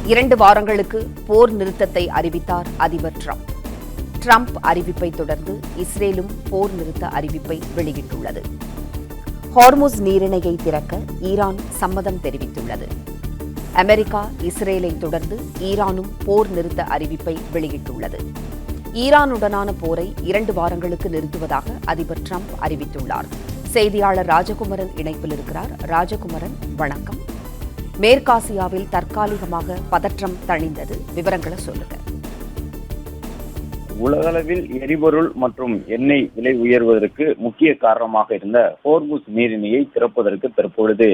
2 வாரங்களுக்கு போர் நிறுத்தத்தை அறிவித்தார் அதிபர் ட்ரம்ப். ட்ரம்ப் அறிவிப்பை தொடர்ந்து இஸ்ரேலும் போர் நிறுத்த அறிவிப்பை வெளியிட்டுள்ளது. ஹார்முஸ் நீரிணையை திறக்க ஈரான் சம்மதம் தெரிவித்துள்ளது. அமெரிக்கா, இஸ்ரேலை தொடர்ந்து ஈரானும் போர் நிறுத்த அறிவிப்பை வெளியிட்டுள்ளது. ஈரானுடனான போரை 2 வாரங்களுக்கு நிறுத்துவதாக அதிபர் ட்ரம்ப் அறிவித்துள்ளார். செய்தியாளர் ராஜகுமரன் இணைப்பில் இருக்கிறார். ராஜகுமரன், வணக்கம். மேற்காசியாவில் தற்காலிகமாக பதற்றம் தணிந்தது, விவரங்களை சொல்லுங்க. உலகளவில் எரிபொருள் மற்றும் எண்ணெய் விலை உயர்வதற்கு முக்கிய காரணமாக இருந்த ஹோர்முஸ் நீரிணையை திறப்பதற்கு தற்பொழுது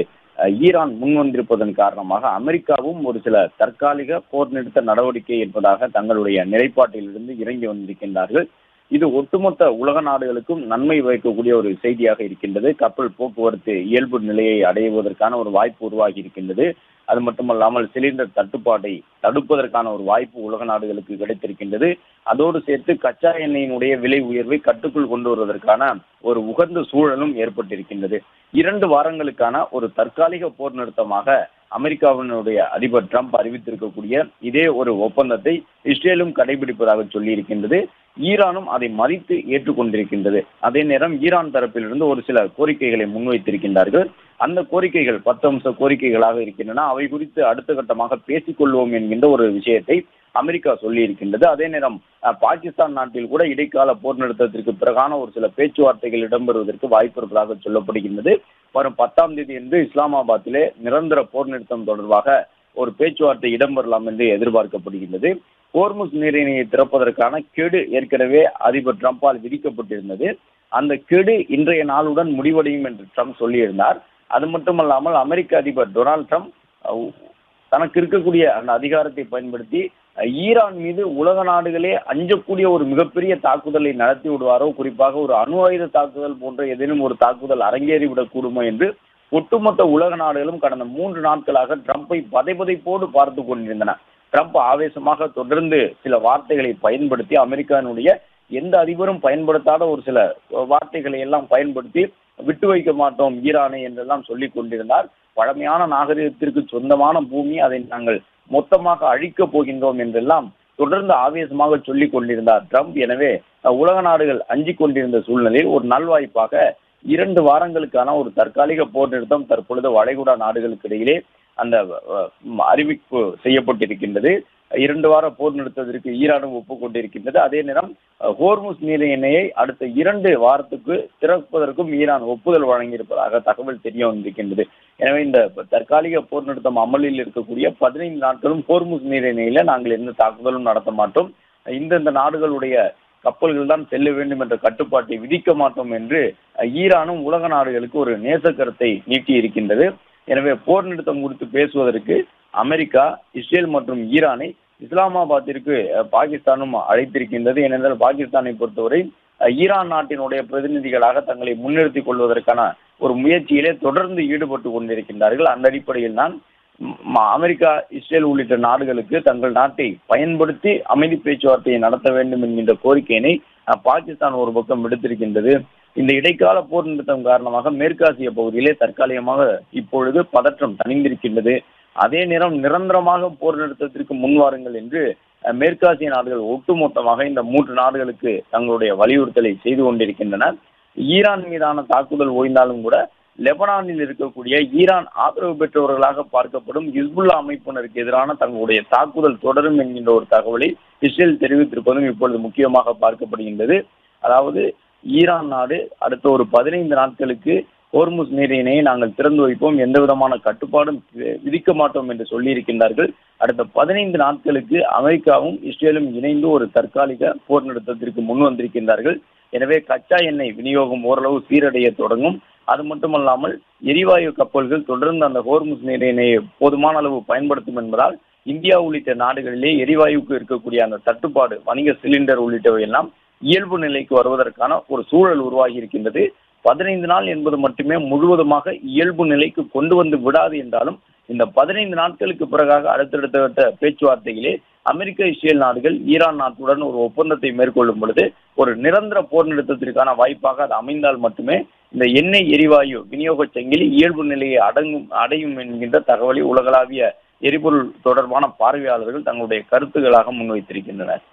ஈரான் முன்வந்திருப்பதன் காரணமாக அமெரிக்காவும் ஒரு சில தற்காலிக போர் நிறுத்த நடவடிக்கை என்பதாக தங்களுடைய நிலைப்பாட்டிலிருந்து இறங்கி வந்திருக்கின்றார்கள். இது ஒட்டுமொத்த உலக நாடுகளுக்கும் நன்மை வைக்கக்கூடிய ஒரு செய்தியாக இருக்கின்றது. கப்பல் போக்குவரத்து இயல்பு நிலையை அடைவதற்கான ஒரு வாய்ப்பு உருவாகி இருக்கின்றது. அது மட்டுமல்லாமல் சிலிண்டர் தட்டுப்பாட்டை தடுப்பதற்கான ஒரு வாய்ப்பு உலக நாடுகளுக்கு கிடைத்திருக்கின்றது. அதோடு சேர்த்து கச்சா எண்ணெயினுடைய விலை உயர்வை கட்டுக்குள் கொண்டு வருவதற்கான ஒரு உகந்த சூழலும் ஏற்பட்டிருக்கின்றது. 2 வாரங்களுக்கான ஒரு தற்காலிக போர் நிறுத்தமாக அமெரிக்காவினுடைய அதிபர் ட்ரம்ப் அறிவித்திருக்கக்கூடிய இதே ஒரு ஒப்பந்தத்தை இஸ்ரேலும் கடைபிடிப்பதாக சொல்லியிருக்கின்றது. ஈரானும் அதை மதித்து ஏற்றுக்கொண்டிருக்கின்றது. அதே நேரம் ஈரான் தரப்பிலிருந்து ஒரு சில கோரிக்கைகளை முன்வைத்திருக்கின்றார்கள். அந்த கோரிக்கைகள் 10 அம்ச கோரிக்கைகளாக இருக்கின்றன. அவை குறித்து அடுத்த கட்டமாக பேசிக்கொள்வோம் என்கின்ற ஒரு விஷயத்தை அமெரிக்கா சொல்லி இருக்கின்றது. அதே நேரம் பாகிஸ்தான் நாட்டில் கூட இடைக்கால போர் நிறுத்தத்திற்கு பிறகான ஒரு சில பேச்சுவார்த்தைகள் இடம்பெறுவதற்கு வாய்ப்பு இருப்பதாக சொல்லப்படுகின்றது. வரும் 10ஆம் தேதி என்று இஸ்லாமாபாத்திலே நிரந்தர போர் நிறுத்தம் தொடர்பாக ஒரு பேச்சுவார்த்தை இடம்பெறலாம் என்று எதிர்பார்க்கப்படுகின்றது. ஹோர்முஸ் நீரிணையை திறப்பதற்கான கெடு ஏற்கனவே அதிபர் ட்ரம்பால் விதிக்கப்பட்டிருந்தது. அந்த கெடு இன்றைய நாளுடன் முடிவடையும் என்று ட்ரம்ப் சொல்லியிருந்தார். அது மட்டுமல்லாமல் அமெரிக்க அதிபர் டொனால்ட் ட்ரம்ப் தனக்கு இருக்கக்கூடிய அந்த அதிகாரத்தை பயன்படுத்தி ஈரான் மீது உலக நாடுகளே அஞ்சக்கூடிய ஒரு மிகப்பெரிய தாக்குதலை நடத்தி விடுவாரோ, குறிப்பாக ஒரு அணு ஆயுத தாக்குதல் போன்ற ஏதேனும் ஒரு தாக்குதல் அரங்கேறிவிடக் கூடுமோ என்று ஒட்டுமொத்த உலக நாடுகளும் கடந்த 3 நாட்களாக ட்ரம்பை பதைபதைப்போடு பார்த்து கொண்டிருந்தன. ட்ரம்ப் ஆவேசமாக தொடர்ந்து சில வார்த்தைகளை பயன்படுத்தி அமெரிக்காவினுடைய எந்த அதிபரும் பயன்படுத்தாத ஒரு சில வார்த்தைகளை எல்லாம் பயன்படுத்தி விட்டு வைக்க மாட்டோம் ஈரானை என்றெல்லாம் சொல்லிக் கொண்டிருந்தார். பழமையான நாகரிகத்திற்கு சொந்தமான பூமி, அதை நாங்கள் மொத்தமாக அழிக்கப் போகின்றோம் என்றெல்லாம் தொடர்ந்து ஆவேசமாக சொல்லிக் கொண்டிருந்தார் ட்ரம்ப். எனவே உலக நாடுகள் அஞ்சிக் கொண்டிருந்த சூழ்நிலையில் ஒரு நல்வாய்ப்பாக 2 வாரங்களுக்கான ஒரு தற்காலிக போர் நிறுத்தம் தற்பொழுது வளைகுடா நாடுகளுக்கு இடையிலே அந்த அறிவிப்பு செய்யப்பட்டிருக்கின்றது. 2 வார போர் நிறுத்தத்திற்கு ஈரானும் ஒப்புக்கொண்டிருக்கின்றது. அதே நேரம் ஹோர்முஸ் நீரிணையை அடுத்த 2 வாரத்துக்கு திறப்பதற்கும் ஈரான் ஒப்புதல் வழங்கியிருப்பதாக தகவல் தெரிய வந்திருக்கின்றது. எனவே இந்த தற்காலிக போர் நிறுத்தம் அமலில் இருக்கக்கூடிய 15 நாட்களும் ஹோர்முஸ் நீரிணையில நாங்கள் எந்த தாக்குதலும் நடத்த மாட்டோம், இந்தந்த நாடுகளுடைய கப்பல்கள் தான் செல்ல வேண்டும் என்ற கட்டுப்பாட்டை விதிக்க மாட்டோம் என்று ஈரானும் உலக நாடுகளுக்கு ஒரு நேச கருத்தை நீட்டி இருக்கின்றது. எனவே போர் நிறுத்தம் குறித்து பேசுவதற்கு அமெரிக்கா, இஸ்ரேல் மற்றும் ஈரானை இஸ்லாமாபாத்திற்கு பாகிஸ்தானும் அழைத்திருக்கின்றது. ஏனென்றால் பாகிஸ்தானை பொறுத்தவரை ஈரான் நாட்டினுடைய பிரதிநிதிகளாக தங்களை முன்னிறுத்திக் கொள்வதற்கான ஒரு முயற்சியிலே தொடர்ந்து ஈடுபட்டு கொண்டிருக்கின்றார்கள். அந்த அடிப்படையில் தான் அமெரிக்கா, இஸ்ரேல் உள்ளிட்ட நாடுகளுக்கு தங்கள் நாட்டை பயன்படுத்தி அமைதி பேச்சுவார்த்தையை நடத்த வேண்டும் என்கின்ற கோரிக்கையினை பாகிஸ்தான் ஒரு பக்கம் விடுத்திருக்கின்றது. இந்த இடைக்கால போர் நிறுத்தம் காரணமாக மேற்காசிய பகுதியிலே தற்காலிகமாக இப்பொழுது பதற்றம் தணிந்திருக்கின்றது. அதே நேரம் நிரந்தரமாக போர் நிறுத்தத்திற்கு முன்வாருங்கள் என்று மேற்காசிய நாடுகள் ஒட்டுமொத்தமாக இந்த 3 நாடுகளுக்கு தங்களுடைய வலியுறுத்தலை செய்து கொண்டிருக்கின்றன. ஈரான் மீதான தாக்குதல் ஓய்ந்தாலும் கூட லெபனானில் இருக்கக்கூடிய ஈரான் ஆதரவு பெற்றவர்களாக பார்க்கப்படும் ஹிஸ்புல்லா அமைப்பினருக்கு எதிரான தங்களுடைய தாக்குதல் தொடரும் என்கின்ற ஒரு தகவலை இஸ்ரேல் தெரிவித்திருப்பதும் இப்பொழுது முக்கியமாக பார்க்கப்படுகின்றது. அதாவது ஈரான் நாடு அடுத்த ஒரு 15 நாட்களுக்கு ஹோர்முஸ் நீரிணையை நாங்கள் திறந்து வைப்போம், எந்த விதமான கட்டுப்பாடும் விதிக்க மாட்டோம் என்று சொல்லியிருக்கின்றார்கள். அடுத்த 15 நாட்களுக்கு அமெரிக்காவும் இஸ்ரேலும் இணைந்து ஒரு தற்காலிக போர் நிறுத்தத்திற்கு முன் வந்திருக்கின்றார்கள். எனவே கச்சா எண்ணெய் விநியோகம் ஓரளவு சீரடைய தொடங்கும். அது மட்டுமல்லாமல் எரிவாயு கப்பல்கள் தொடர்ந்து அந்த ஹோர்முஸ் நீரிணையை போதுமான அளவு பயன்படுத்தும் என்பதால் இந்தியா உள்ளிட்ட நாடுகளிலே எரிவாயுக்கு இருக்கக்கூடிய அந்த தட்டுப்பாடு, வணிக சிலிண்டர் உள்ளிட்டவை எல்லாம் இயல்பு நிலைக்கு வருவதற்கான ஒரு சூழல் உருவாகி இருக்கின்றது. 15 நாள் என்பது மட்டுமே முழுவதுமாக இயல்பு நிலைக்கு கொண்டு வந்து விடாது என்றாலும் இந்த 15 நாட்களுக்கு பிறகாக அடுத்தடுத்த பேச்சுவார்த்தைகளே அமெரிக்க, இஸ்ரேல் நாடுகள் ஈரான் நாட்டுடன் ஒரு ஒப்பந்தத்தை மேற்கொள்ளும் பொழுது ஒரு நிரந்தர போர் நிறுத்தத்திற்கான வாய்ப்பாக அது அமைந்தால் மட்டுமே இந்த எண்ணெய் எரிவாயு விநியோக சங்கிலி இயல்பு நிலையை அடையும் என்கின்ற தகவலை உலகளாவிய எரிபொருள் தொடர்பான பார்வையாளர்கள் தங்களுடைய கருத்துக்களாக முன்வைத்திருக்கின்றனர்.